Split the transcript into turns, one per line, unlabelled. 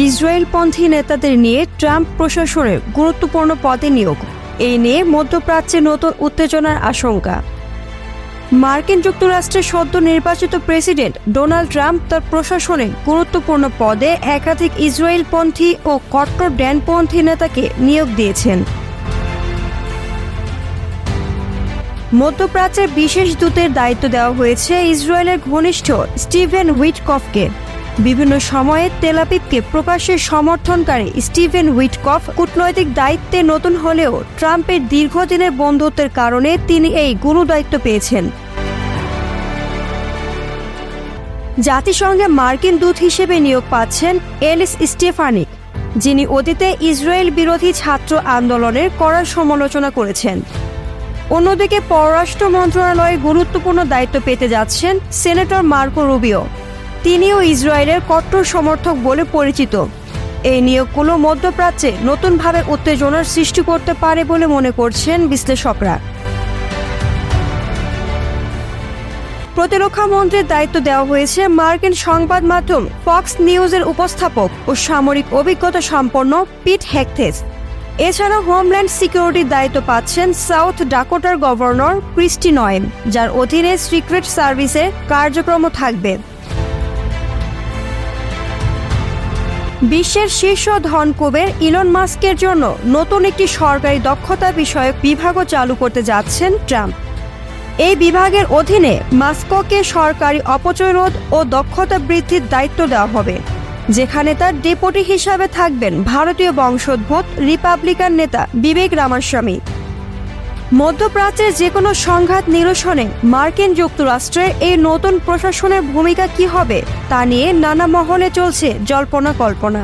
ইসরায়েলপন্থী নেতাদের নিয়ে ট্রাম্প প্রশাসনের গুরুত্বপূর্ণ পদে নিয়োগ, এই নিয়ে মধ্যপ্রাচ্যে নতুন উত্তেজনার আশঙ্কা। মার্কিন যুক্তরাষ্ট্রের সদ্য নির্বাচিত প্রেসিডেন্ট ডোনাল্ড ট্রাম্প তার প্রশাসনে গুরুত্বপূর্ণ পদে একাধিক ইসরায়েলপন্থী ও কট্টর ড্যানপন্থী নেতাকে নিয়োগ দিয়েছেন। মধ্যপ্রাচ্যের বিশেষ দূতের দায়িত্ব দেওয়া হয়েছে ইসরায়েলের ঘনিষ্ঠ স্টিভেন উইটকফকে। বিভিন্ন সময়ে তেল আবিবকে প্রকাশ্যে সমর্থনকারী স্টিভেন উইটকফ কূটনৈতিক দায়িত্বে নতুন হলেও ট্রাম্পের দীর্ঘদিনের বন্ধুত্বের কারণে তিনি এই গুরুদায়িত্ব পেয়েছেন। জাতিসংঘে মার্কিন দূত হিসেবে নিয়োগ পাচ্ছেন এলিস স্টেফানিক, যিনি অতীতে ইসরায়েল বিরোধী ছাত্র আন্দোলনের কড়া সমালোচনা করেছেন। অন্যদিকে পররাষ্ট্র মন্ত্রণালয়ে গুরুত্বপূর্ণ দায়িত্ব পেতে যাচ্ছেন সেনেটর মার্কো রুবিও। তিনিও ইসরায়েলের কট্টর সমর্থক বলে পরিচিত। এই নিয়োগগুলো মধ্যপ্রাচ্যে নতুনভাবে উত্তেজনার সৃষ্টি করতে পারে বলে মনে করছেন বিশ্লেষকরা। প্রতিরক্ষা মন্ত্রীর দায়িত্ব দেওয়া হয়েছে মার্কিন সংবাদ মাধ্যম ফক্স নিউজের উপস্থাপক ও সামরিক অভিজ্ঞতা সম্পন্ন পিট হেগসেথ। এছাড়া হোমল্যান্ড সিকিউরিটির দায়িত্ব পাচ্ছেন সাউথ ডাকোটার গভর্নর ক্রিস্টি নয়েম, যার অধীনে সিক্রেট সার্ভিসের কার্যক্রম থাকবে। বিশ্বের শীর্ষ ধনকুবের ইলন মাস্কের জন্য নতুন একটি সরকারি দক্ষতা বিষয়ক বিভাগও চালু করতে যাচ্ছেন ট্রাম্প। এই বিভাগের অধীনে মাস্ককে সরকারি অপচয় রোধ ও দক্ষতা বৃদ্ধির দায়িত্ব দেওয়া হবে, যেখানে তার ডেপুটি হিসাবে থাকবেন ভারতীয় বংশোদ্ভূত রিপাবলিকান নেতা বিবেক রামাস্বামী। মধ্যপ্রাচ্যের যে কোনো সংঘাত নিরসনে মার্কিন যুক্তরাষ্ট্রের এই নতুন প্রশাসনের ভূমিকা কী হবে তা নিয়ে নানা মহলে চলছে জল্পনা কল্পনা।